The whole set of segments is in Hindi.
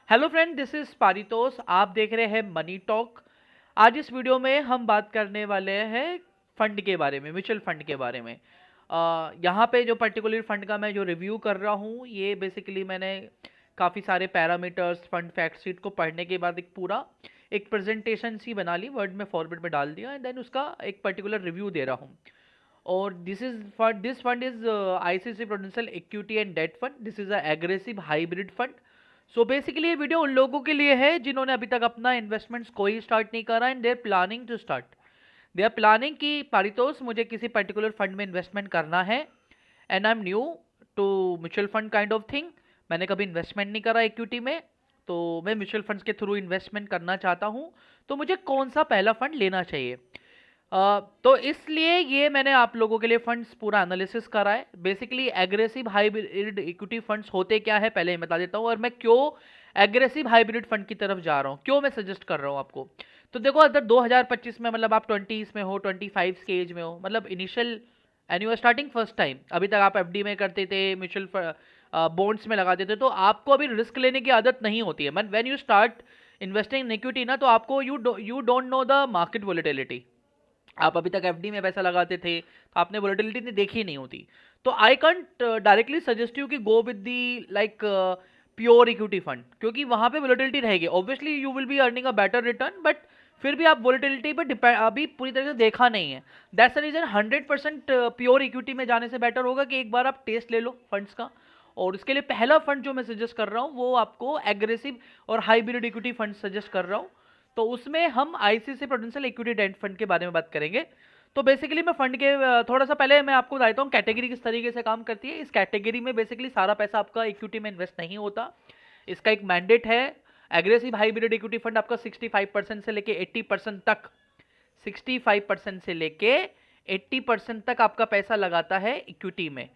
Hello friend, this is Paritosh. आप देख रहे हैं मनी टॉक। आज इस वीडियो में हम बात करने वाले हैं फंड के बारे में, म्यूचुअल फंड के बारे में। यहाँ पे जो पर्टिकुलर फंड का मैं जो रिव्यू कर रहा हूँ, ये बेसिकली मैंने काफ़ी सारे पैरामीटर्स, फंड फैक्ट शीट को पढ़ने के बाद एक प्रेजेंटेशन सी बना ली, वर्ड में फॉर्मेट में डाल दिया, एंड देन उसका एक पर्टिकुलर रिव्यू दे रहा हूँ। और this fund is ICC Prudential equity and debt fund. This is a aggressive hybrid fund. So basically ये वीडियो उन लोगों के लिए है जिन्होंने अभी तक अपना इन्वेस्टमेंट्स कोई स्टार्ट नहीं करा and they are planning to start. They are planning कि पारितोष मुझे किसी पर्टिकुलर फंड में इन्वेस्टमेंट करना है and I am new to mutual fund kind of thing. मैंने कभी इन्वेस्टमेंट नहीं करा इक्विटी में, तो मैं म्यूचुअल फंड्स के थ्रू इन्वेस्टमेंट करना चाहता हूँ। तो मुझे कौन सा पहला फंड लेना चाहिए? तो इसलिए ये मैंने आप लोगों के लिए फंड्स पूरा एनालिसिस करा है। Basically aggressive hybrid equity funds होते क्या है पहले ही बता देता हूँ, और मैं क्यों एग्रेसिव हाइब्रिड फंड की तरफ जा रहा हूँ, क्यों मैं सजेस्ट कर रहा हूँ आपको। तो देखो, अगर 2025 में मतलब आप 20s में हो, 25 के एज में हो, मतलब initial and you are starting first time, अभी तक आप एफडी में करते थे, म्यूचुअल बॉन्ड्स में लगाते थे, तो आपको अभी रिस्क लेने की आदत नहीं होती है। When you start investing in equity ना, तो आपको you don't know the market volatility. आप अभी तक एफडी में पैसा लगाते थे तो आपने वोलेटिलिटी नहीं देखी नहीं होती। तो आई कंट डायरेक्टली सजेस्ट यू कि go with the like pure equity fund, क्योंकि वहां पे वोलेटिलिटी रहेगी। Obviously you will be earning a better return, but फिर भी आप वोलेटिलिटी पे डिपेंड अभी पूरी तरह से देखा नहीं है। That's the reason 100% pure equity में जाने से बेटर होगा कि एक बार आप टेस्ट ले लो फंड्स का। और उसके लिए पहला फंड जो मैं सजेस्ट कर रहा हूँ वो आपको एग्रेसिव और हाइब्रिड इक्विटी फंड सजेस्ट कर रहा हूँ। तो उसमें हम ICC Prudential equity debt fund के बारे में बात करेंगे। तो बेसिकली मैं फंड के थोड़ा सा पहले मैं आपको बताता हूँ कैटेगरी किस तरीके से काम करती है। इस कैटेगरी में बेसिकली सारा पैसा आपका इक्विटी में इन्वेस्ट नहीं होता। इसका एक मैंडेट है। एग्रेसिव हाइब्रिड इक्विटी फंड आपका 65% से लेके 80% तक, 65% से लेके 80% तक आपका पैसा लगाता है इक्विटी में।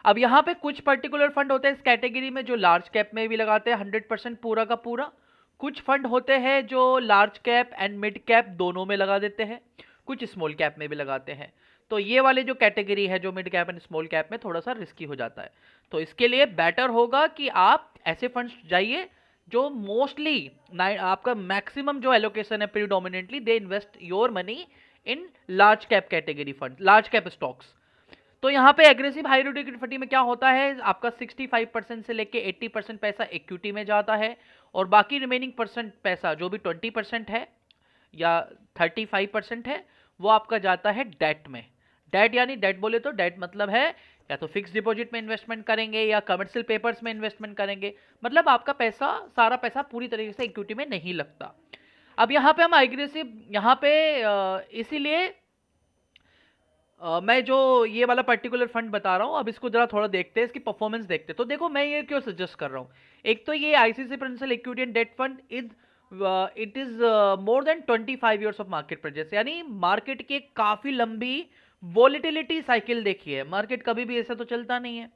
अब यहाँ पे कुछ पर्टिकुलर फंड होते हैं इस कैटेगरी में जो लार्ज कैप में भी लगाते हैं 100% पूरा का पूरा। कुछ फंड होते हैं जो large cap and mid cap दोनों में लगा देते हैं, कुछ स्मॉल कैप में भी लगाते हैं। तो ये वाले जो कैटेगरी है जो mid cap and small cap में थोड़ा सा रिस्की हो जाता है। तो इसके लिए बेटर होगा कि आप ऐसे फंड्स जाइए जो मोस्टली आपका मैक्सिमम जो एलोकेशन है predominantly they invest your money in large cap category fund, large cap stocks. तो यहाँ पे एग्रेसिव हाइब्रिड इक्विटी में क्या होता है, आपका 65% से लेके 80% पैसा इक्विटी में जाता है, और बाकी रिमेनिंग परसेंट पैसा जो भी 20% है या 35% है वो आपका जाता है डेट में। डेट यानी डेट बोले तो डेट मतलब है या तो फिक्स डिपॉजिट में इन्वेस्टमेंट करेंगे या कमर्शियल पेपर्स में इन्वेस्टमेंट करेंगे। मतलब आपका पैसा, सारा पैसा पूरी तरीके से इक्विटी में नहीं लगता। अब यहाँ पे हम एग्रेसिव यहाँ पे इसीलिए मैं जो ये वाला पर्टिकुलर फंड बता रहा हूँ, अब इसको जरा थोड़ा देखते हैं, इसकी परफॉर्मेंस देखते हैं। तो देखो मैं ये क्यों सजेस्ट कर रहा हूँ। एक तो ये ICC Prudential equity and debt fund it is more than 25 years of market presence, यानी मार्केट की काफी लंबी वोलेटिलिटी साइकिल देखी है। मार्केट कभी भी ऐसा तो चलता नहीं है।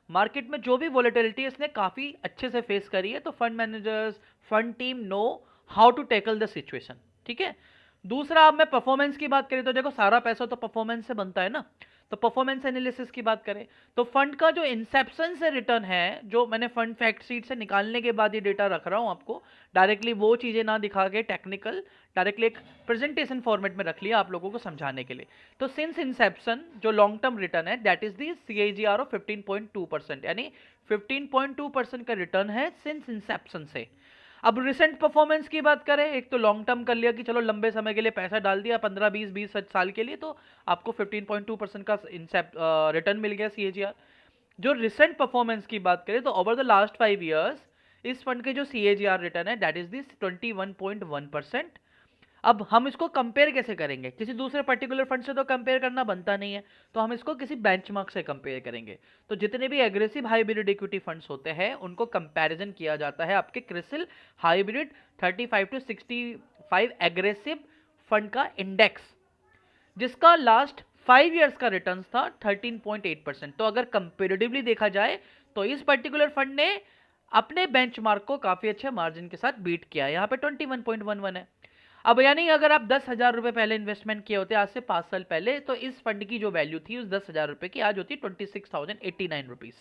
मार्केट में जो भी वोलेटिलिटी है इसने काफी अच्छे से फेस करी है। तो fund managers, fund team know how to tackle the situation. ठीक है। दूसरा, अब मैं परफॉर्मेंस की बात करें तो देखो सारा पैसा तो परफॉर्मेंस से बनता है ना। तो परफॉर्मेंस एनालिसिस की बात करें तो फंड का जो इंसेप्शन से रिटर्न है, जो मैंने फंड फैक्ट शीट से निकालने के बाद ये डेटा रख रहा हूं आपको, डायरेक्टली वो चीजें ना दिखा के टेक्निकल, डायरेक्टली एक प्रेजेंटेशन फॉर्मेट में रख लिया आप लोगों को समझाने के लिए। तो सिंस इंसेप्शन जो लॉन्ग टर्म रिटर्न है that is the CAGR of 15.2%, यानी 15.2% का रिटर्न है सिंस इंसेप्शन से। अब रिसेंट परफॉर्मेंस की बात करें, एक तो लॉन्ग टर्म कर लिया कि चलो लंबे समय के लिए पैसा डाल दिया 15-20 साल के लिए, तो आपको 15.2% का रिटर्न मिल गया CAGR। जो रिसेंट परफॉर्मेंस की बात करें तो ओवर द लास्ट 5 ईयर्स इस फंड के जो CAGR रिटर्न है दैट इज दिस 21.1%। अब हम इसको कंपेयर कैसे करेंगे, किसी दूसरे पर्टिकुलर फंड से तो कंपेयर करना बनता नहीं है, तो हम इसको किसी बेंचमार्क से कंपेयर करेंगे। तो जितने भी एग्रेसिव हाइब्रिड इक्विटी फंड्स होते हैं उनको कंपैरिजन किया जाता है आपके CRISIL hybrid 35 to 65 aggressive fund का इंडेक्स, जिसका लास्ट 5 ईयर्स का रिटर्न था 13.8%। तो अगर कंपेरेटिवली देखा जाए तो इस पर्टिकुलर फंड ने अपने बेंचमार्क को काफी अच्छे मार्जिन के साथ बीट किया। यहाँ पे 21.11 है। अब यानी अगर आप 10,000 रुपए पहले इन्वेस्टमेंट किए होते आज से 5 साल पहले, तो इस फंड की जो वैल्यू थी उस 10,000 रुपए की आज होती 26,089 रुपीज।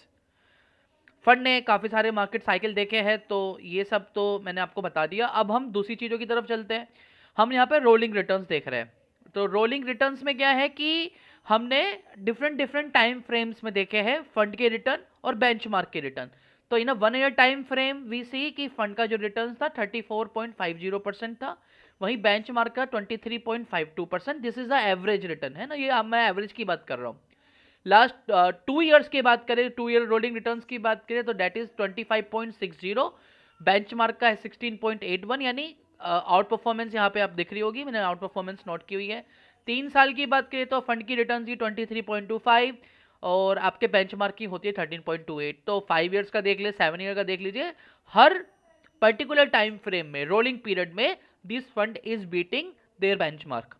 फंड ने काफ़ी सारे मार्केट साइकिल देखे हैं, तो ये सब तो मैंने आपको बता दिया। अब हम दूसरी चीज़ों की तरफ चलते हैं। हम यहाँ पे रोलिंग रिटर्न्स देख रहे हैं। तो रोलिंग रिटर्न्स में क्या है कि हमने डिफरेंट डिफरेंट टाइम फ्रेम्स में देखे हैं फंड के रिटर्न और बेंचमार्क के रिटर्न। तो इन 1 ईयर टाइम फ्रेम वी सी कि फंड का जो रिटर्न था 34.50% था, वहीं बेंचमार्क का 23.52%। This is the average return है ना, ये अब मैं एवरेज की बात कर रहा हूँ। लास्ट 2 ईयर्स की बात करें, 2 ईयर रोलिंग रिटर्न्स की बात करें तो डेट इज 25.60, बेंचमार्क का है 16.81, यानी आउट परफॉर्मेंस यहाँ पे आप दिख रही होगी, मैंने आउट परफॉर्मेंस नोट की हुई है। 3 साल की बात करें तो फंड की रिटर्न की 23.25 और आपके बेंचमार्क की होती है 13.28। तो 5 ईयर्स का देख ले, 7 ईयर का देख लीजिए, हर पर्टिकुलर टाइम फ्रेम में, रोलिंग पीरियड में, this fund is beating their benchmark.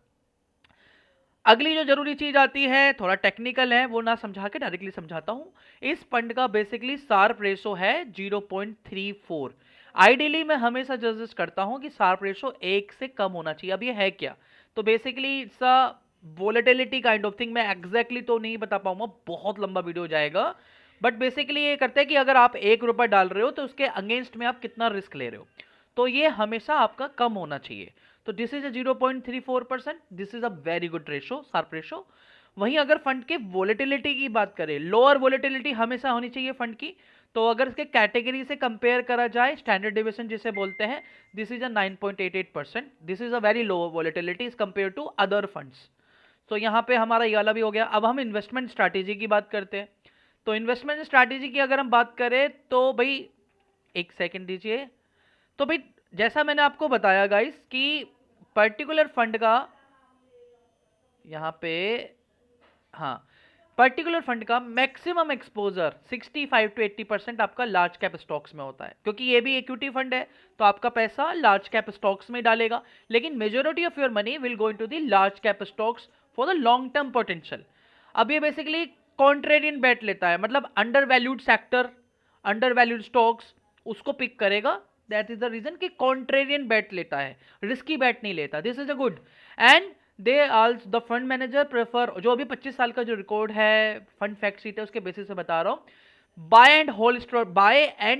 अगली जो जरूरी चीज आती है, थोड़ा टेक्निकल है, वो ना समझा के डायरेक्टली समझाता हूं। इस फंड का बेसिकली शार्प रेशो है 0.34। आइडियली मैं हमेशा सजेस्ट करता हूं कि शार्प रेशो 1 से कम होना चाहिए। अब ये है क्या, तो basically it's a volatility kind of thing. मैं एग्जैक्टली तो नहीं बता पाऊंगा, बहुत लंबा वीडियो हो जाएगा, बट बेसिकली ये करते हैं कि अगर आप 1 रुपया डाल रहे हो तो उसके अगेंस्ट में आप कितना रिस्क ले रहे हो, तो ये हमेशा आपका कम होना चाहिए। तो this is a 0.34%, this is a very good ratio, Sharpe ratio. वहीं अगर फंड के वोलेटिलिटी की बात करें, लोअर वोलेटिलिटी हमेशा होनी चाहिए फंड की। तो अगर इसके कैटेगरी से कंपेयर करा जाए, स्टैंडर्ड डिविएशन जिसे बोलते हैं, this is a 9.88%, this is a very low volatility is compare to other funds. तो यहाँ पे हमारा ये वाला भी हो गया। अब हम इन्वेस्टमेंट स्ट्रैटेजी की बात करते हैं। तो इन्वेस्टमेंट स्ट्रैटेजी की अगर हम बात करें तो भाई, एक सेकंड दीजिए। तो भाई जैसा मैंने आपको बताया गाइस कि पर्टिकुलर फंड का यहाँ पे, हाँ, पर्टिकुलर फंड का मैक्सिमम एक्सपोजर 65 to 80% आपका लार्ज कैप स्टॉक्स में होता है, क्योंकि ये भी इक्विटी फंड है तो आपका पैसा लार्ज कैप स्टॉक्स में डालेगा, लेकिन majority of your money will go into the large cap stocks for the long term potential. अब ये बेसिकली कॉन्ट्रेरियन बेट लेता है, मतलब under valued sector, under valued stocks उसको पिक करेगा। दैट इज द रीजन कि कॉन्ट्रेरियन बेट लेता है, रिस्की बेट नहीं लेता। This is a good. And they also the fund manager prefer, जो अभी 25 साल का जो रिकॉर्ड है फंड फैक्ट शीट है उसके बेसिस से बता रहा हूं, बाय एंड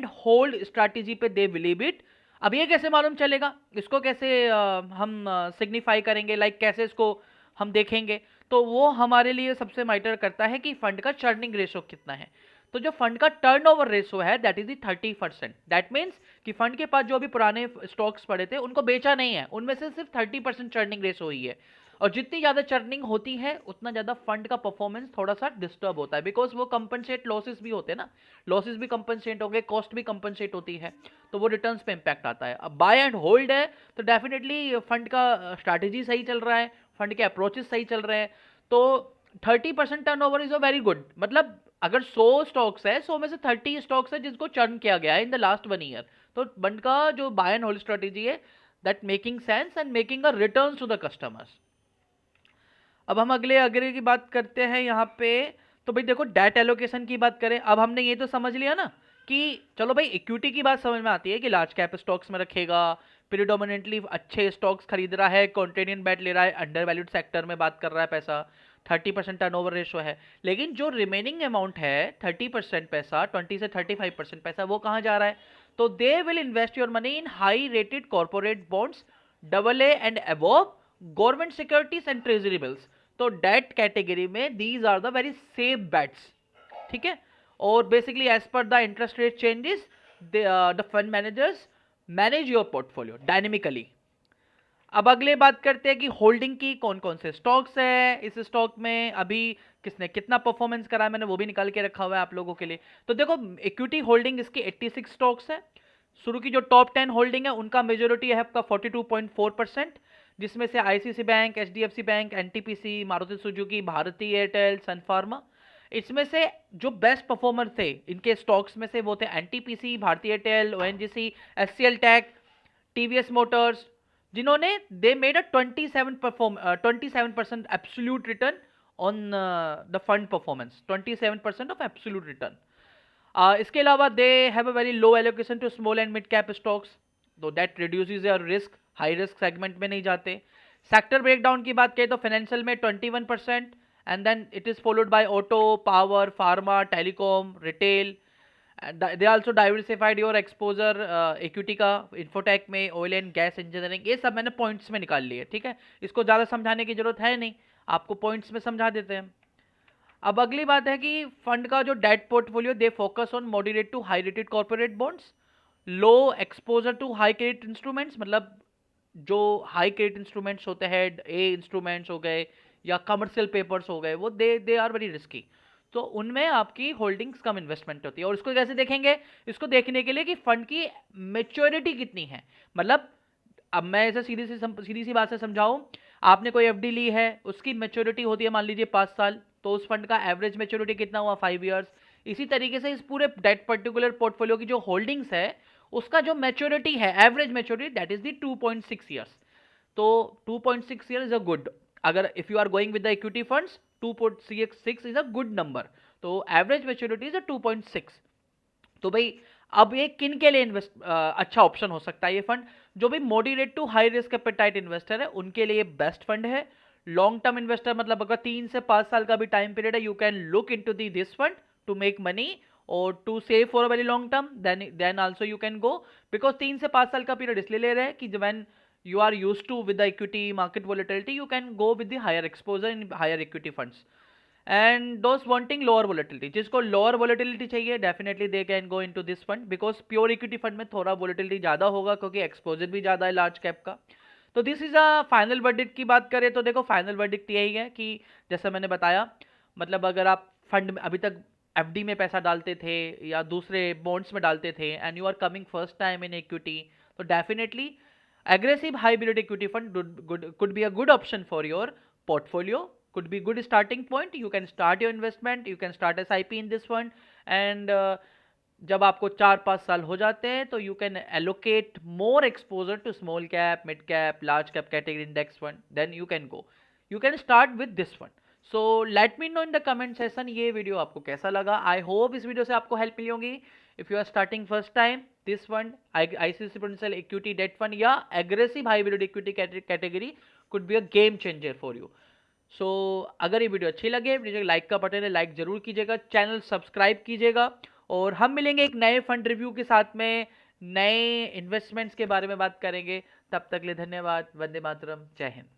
होल्ड स्ट्रैटेजी पे दे बिलीव इट। अब ये कैसे मालूम चलेगा, इसको कैसे हम सिग्निफाई करेंगे, लाइक कैसे इसको हम देखेंगे, तो वो हमारे लिए सबसे मैटर करता है कि फंड का चर्निंग रेशो कितना है। तो जो फंड का टर्नओवर रेशो है that is the 30%। That means कि फंड के पास जो अभी पुराने स्टॉक्स पड़े थे उनको बेचा नहीं है, उनमें से सिर्फ 30% चर्निंग रेशो हुई है। और जितनी ज्यादा चर्निंग होती है उतना ज्यादा फंड का परफॉर्मेंस थोड़ा सा डिस्टर्ब होता है, बिकॉज वो कंपनसेट लॉसेस भी होते हैं ना, लॉसेस भी कंपनसेट हो गए, कॉस्ट भी कंपनसेट होती है, तो वो रिटर्न्स पे इंपैक्ट आता है। अब बाय एंड होल्ड है तो डेफिनेटली फंड का स्ट्रैटेजी सही चल रहा है, फंड के अप्रोचेस सही चल रहे हैं, तो 30% turnover is a very good. मतलब अगर 100 स्टॉक्स है, 100 में से 30 स्टॉक्स है जिसको चर्न किया गया है इन द लास्ट 1 ईयर, तो फंड का जो बाय एंड होल्ड स्ट्रेटेजी है that making sense and making a return to the customers. अब हम अगले अगले की बात करते हैं यहाँ पे। तो भाई देखो, डेट एलोकेशन की बात करें, अब हमने ये तो समझ लिया ना कि चलो भाई इक्विटी की बात समझ में आती है कि लार्ज कैप स्टॉक्स में रखेगा, प्रीडोमिनेंटली अच्छे स्टॉक्स खरीद रहा है, कॉन्ट्रेरियन बेट ले रहा है, अंडर वैल्यूड सेक्टर में बात कर रहा है, पैसा 30% टर्नओवर रेशो है। लेकिन जो रिमेनिंग अमाउंट है 30% पैसा, 20 से 35% पैसा, वो कहाँ जा रहा है, तो they will invest your money in high rated corporate bonds, AA and above, government securities and treasury bills. तो डेट कैटेगरी में these are the very safe bets, ठीक है। और basically as per the interest rate changes the fund managers manage your portfolio dynamically. अब अगले बात करते हैं कि होल्डिंग की कौन कौन से स्टॉक्स है, इस स्टॉक में अभी किसने कितना परफॉर्मेंस करा है, मैंने वो भी निकाल के रखा हुआ है आप लोगों के लिए। तो देखो, इक्विटी होल्डिंग इसकी 86 स्टॉक्स है। शुरू की जो टॉप 10 होल्डिंग है उनका मेजोरिटी है आपका 42.4%, जिसमें से ICC bank, HDFC bank, NTPC, Maruti Suzuki, Bharti Airtel, Sun Pharma. इसमें से जो बेस्ट परफॉर्मर थे इनके स्टॉक्स में से वो थे NTPC, Bharti Airtel, ONGC, HCL tech, TVS motors, जिन्होंने they made a 27% absolute return on the fund performance, 27% of absolute return. इसके अलावा they have a very low allocation to small and mid cap stocks, तो that reduces your risk, high risk segment में नहीं जाते। सेक्टर ब्रेकडाउन की बात करें तो फाइनेंशियल में 21%, and then it is followed by auto, power, pharma, telecom, retail, they also diversified your exposure equity का, इन्फोटेक में, ऑयल एंड गैस इंजीनियरिंग, ये सब मैंने पॉइंट्स में निकाल लिए, ठीक है। इसको ज़्यादा समझाने की जरूरत है नहीं, आपको पॉइंट्स में समझा देते हैं। अब अगली बात है कि फंड का जो debt portfolio, they focus on moderate to high rated corporate bonds, low exposure to high credit instruments, मतलब जो हाई क्रेडिट इंस्ट्रूमेंट्स होते हैं, ए इंस्ट्रूमेंट्स हो गए या कमर्शियल पेपर्स हो गए, वो दे आर वेरी रिस्की, तो उनमें आपकी होल्डिंग्स कम इन्वेस्टमेंट होती है। और इसको कैसे देखेंगे? इसको देखने के लिए कि फंड की मेच्योरिटी कितनी है, मतलब अब मैं ऐसे सीधी सी बात से समझाऊं, आपने कोई एफडी ली है, उसकी मेच्योरिटी होती है मान लीजिए 5 साल, तो उस फंड का एवरेज मेच्योरिटी कितना हुआ? 5 ईयर्स। इसी तरीके से इस पूरे दैट पर्टिकुलर पोर्टफोलियो की जो होल्डिंग्स है, उसका जो मेच्योरिटी है, average maturity, that is the 2.6 years. तो 2.6 ईयर इज अ गुड, अगर if you are going with the equity funds 2.6 is a good number, तो एवरेज मेच्योरिटी इज अ 2.6। तो भाई अब ये किन के लिए अच्छा ऑप्शन हो सकता है ये फंड? जो भी moderate to high risk appetite investor है, उनके लिए बेस्ट फंड है। लॉन्ग टर्म इन्वेस्टर, मतलब अगर 3 से 5 साल का भी टाइम पीरियड है, you can look into this fund to make money और to save for a very long term, then also you can go, because 3 से 5 साल का पीरियड इसलिए ले रहे हैं कि when you are used to with the equity market volatility, you can go with the higher exposure in higher equity funds. And those wanting lower volatility, जिसको lower volatility चाहिए, definitely they can go into this fund, because pure equity fund में थोड़ा volatility ज़्यादा होगा क्योंकि exposure भी ज़्यादा है large cap का। तो this is a final verdict की बात करें तो देखो, फाइनल वर्डिक्ट यही है कि जैसा मैंने बताया, मतलब अगर आप फंड में अभी तक एफडी में पैसा डालते थे या दूसरे बॉन्ड्स में डालते थे and you are coming first time in equity, तो definitely aggressive hybrid equity fund could be a good option for your portfolio, could be good starting point. You can start your investment, you can start SIP in this fund, and जब आपको 4-5 साल हो जाते हैं तो you can allocate more exposure to small cap, mid cap, large cap category index fund, then you can go, you can start with this fund. So let me know in the comment session ये वीडियो आपको कैसा लगा। आई होप इस वीडियो से आपको हेल्प मिली होगी। If you are starting first time, this fund, ICICI prudential equity debt fund या aggressive hybrid equity category could be a game changer for you. So अगर ये वीडियो अच्छी लगे, वीडियो लाइक का बटन है, लाइक जरूर कीजिएगा, चैनल सब्सक्राइब कीजिएगा, और हम मिलेंगे एक नए फंड रिव्यू के साथ में, नए इन्वेस्टमेंट्स के बारे में बात करेंगे। तब तक के लिए धन्यवाद। वंदे मातरम। जय हिंद।